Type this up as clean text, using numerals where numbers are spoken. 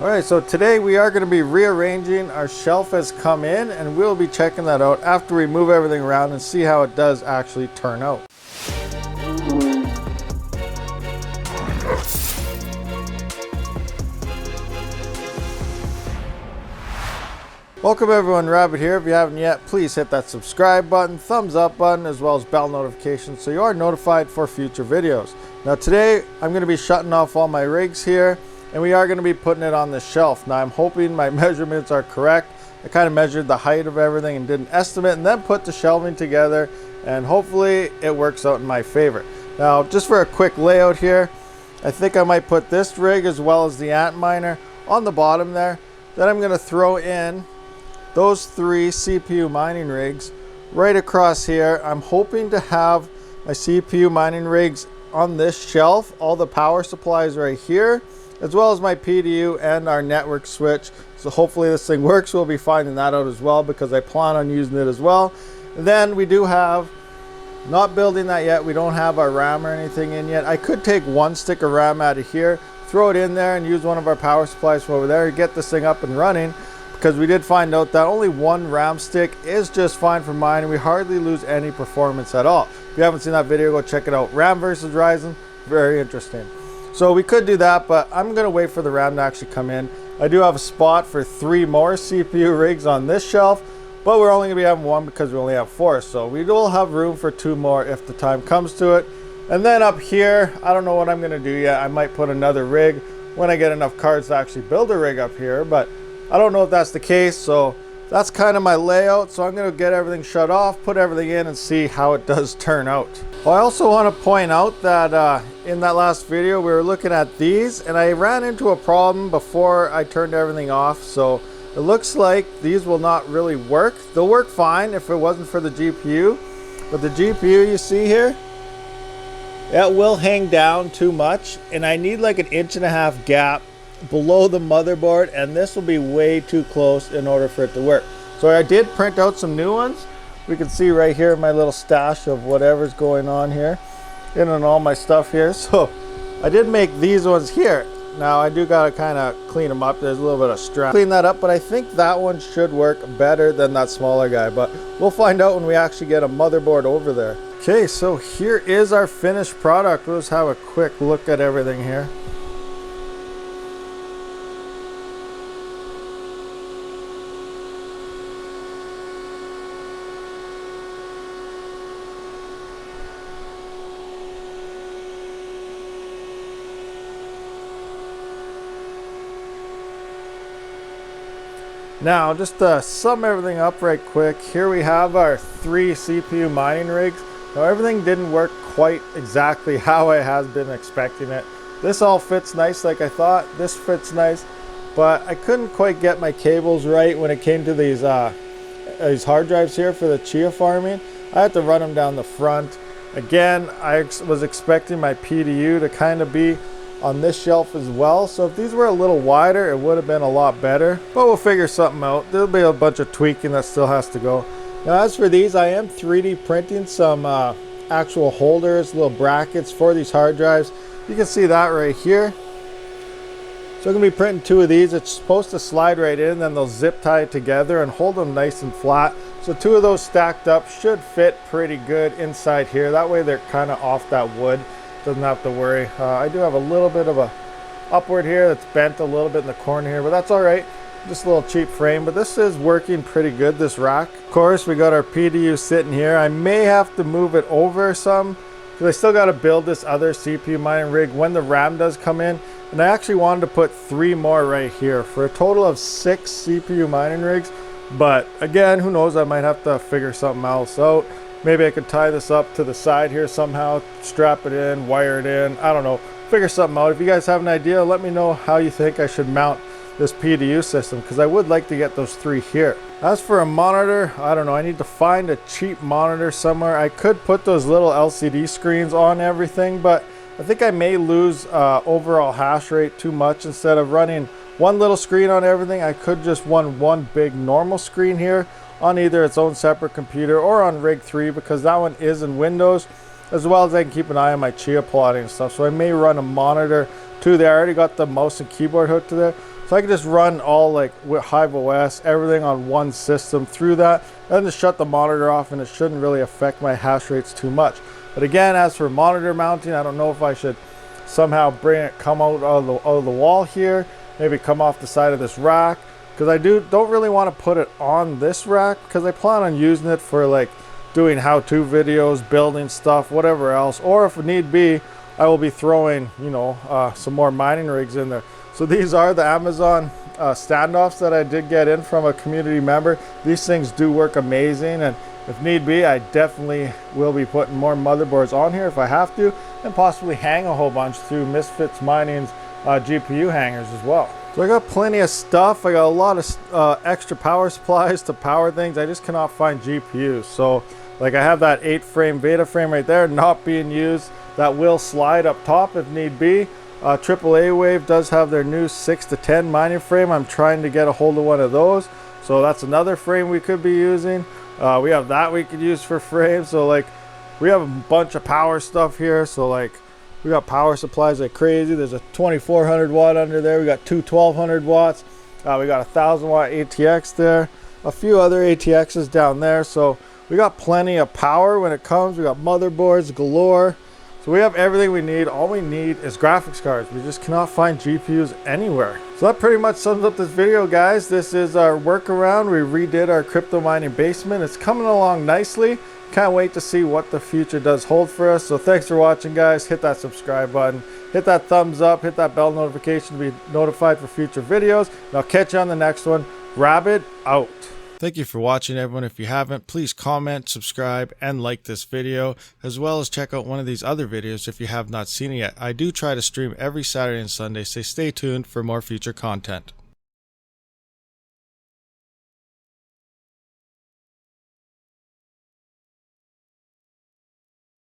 Alright, so today we are going to be rearranging. Our shelf has come in and we'll be checking that out after we move everything around and see how it does actually turn out. Welcome everyone, Rabid here. If you haven't yet, please hit that subscribe button, thumbs up button, as well as bell notifications so you are notified for future videos. Now today, I'm going to be shutting off all my rigs here, and we are going to be putting it on the shelf. Now I'm hoping my measurements are correct. I kind of measured the height of everything and did an estimate and then put the shelving together, and hopefully it works out in my favor. Now just for a quick layout here, I think I might put this rig as well as the Antminer on the bottom there. Then I'm going to throw in those three CPU mining rigs right across here. I'm hoping to have my CPU mining rigs on this shelf, all the power supplies right here, as well as my PDU and our network switch. So hopefully this thing works. We'll be finding that out as well because I plan on using it as well. And then we do have, not building that yet, we don't have our RAM or anything in yet. I could take one stick of RAM out of here, throw it in there and use one of our power supplies from over there and get this thing up and running, because we did find out that only one RAM stick is just fine for mining. We hardly lose any performance at all. If you haven't seen that video, go check it out. RAM versus Ryzen, very interesting. So we could do that, but I'm gonna wait for the RAM to actually come in. I do have a spot for 3 more CPU rigs on this shelf, but we're only gonna be having one because we only have 4. So we will have room for 2 more if the time comes to it. And then up here, I don't know what I'm gonna do yet. I might put another rig when I get enough cards to actually build a rig up here, but I don't know if that's the case. So that's kind of my layout. So I'm going to get everything shut off, put everything in, and see how it does turn out. Well, I also want to point out that in that last video we were looking at these and I ran into a problem before I turned everything off. So it looks like these will not really work. They'll work fine if it wasn't for the GPU, but the GPU you see here, it will hang down too much, and I need like an 1.5 inch gap below the motherboard, and this will be way too close in order for it to work. So I did print out some new ones. We can see right here my little stash of whatever's going on here in and all my stuff here. So I did make these ones here. Now I do gotta kind of clean them up. There's a little bit of strap. Clean that up, but I think that one should work better than that smaller guy, but we'll find out when we actually get a motherboard over there. Okay, so here is our finished product. Let's have a quick look at everything here. Now, just to sum everything up right quick, here we have our 3 CPU mining rigs. Now, everything didn't work quite exactly how I had been expecting it. This all fits nice like I thought. This fits nice, but I couldn't quite get my cables right when it came to these hard drives here for the chia farming. I had to run them down the front. Again, I was expecting my PDU to kind of be on this shelf as well, so if these were a little wider it would have been a lot better, but we'll figure something out. There'll be a bunch of tweaking that still has to go. Now as for these, I am 3D printing some actual holders, little brackets for these hard drives. You can see that right here. So I'm going to be printing 2 of these. It's supposed to slide right in, then they'll zip tie it together and hold them nice and flat. So 2 of those stacked up should fit pretty good inside here. That way they're kind of off that wood. Doesn't have to worry. I do have a little bit of a upward here that's bent a little bit in the corner here, but that's all right. Just a little cheap frame, but this is working pretty good, this rack. Of course, we got our PDU sitting here. I may have to move it over some because I still got to build this other CPU mining rig when the RAM does come in. And I actually wanted to put 3 more right here for a total of 6 CPU mining rigs. But again, who knows, I might have to figure something else out. Maybe I could tie this up to the side here somehow, strap it in, wire it in, I don't know, figure something out. If you guys have an idea, let me know how you think I should mount this PDU system, because I would like to get those 3 here. As for a monitor, I don't know, I need to find a cheap monitor somewhere. I could put those little LCD screens on everything, but I think I may lose overall hash rate too much. Instead of running one little screen on everything, I could just run one big normal screen here on either its own separate computer or on rig 3, because that one is in Windows, as well as I can keep an eye on my chia plotting and stuff. So I may run a monitor to there. I already got the mouse and keyboard hooked to there, So I can just run all like with Hive OS, everything on one system through that, and just shut the monitor off, and it shouldn't really affect my hash rates too much. But again, as for monitor mounting, I don't know if I should somehow come out of the wall here, maybe come off the side of this rack, because I don't really want to put it on this rack, because I plan on using it for like doing how-to videos, building stuff, whatever else, or if need be, I will be throwing, you know, some more mining rigs in there. So these are the Amazon standoffs that I did get in from a community member. These things do work amazing, and if need be, I definitely will be putting more motherboards on here if I have to, and possibly hang a whole bunch through Misfits Mining's GPU hangers as well. So I got plenty of stuff. I got a lot of extra power supplies to power things. I just cannot find GPUs. So like I have that 8-frame Veda frame right there not being used. That will slide up top if need be. AAAWave does have their new 6 to 10 mining frame. I'm trying to get a hold of one of those. So that's another frame we could be using. We have that we could use for frames. So like we have a bunch of power stuff here. So like we got power supplies like crazy. There's a 2400 watt under there. We got two 1200 watts. We got a 1000 watt ATX there. A few other ATXs down there. So we got plenty of power when it comes. We got motherboards galore. So we have everything we need. All we need is graphics cards. We just cannot find GPUs anywhere. So that pretty much sums up this video, guys. This is our workaround. We redid our crypto mining basement. It's coming along nicely. Can't wait to see what the future does hold for us. So thanks for watching, guys. Hit that subscribe button. Hit that thumbs up. Hit that bell notification to be notified for future videos. And I'll catch you on the next one. Rabid out. Thank you for watching, everyone. If you haven't, please comment, subscribe, and like this video, as well as check out one of these other videos if you have not seen it yet. I do try to stream every Saturday and Sunday, so stay tuned for more future content.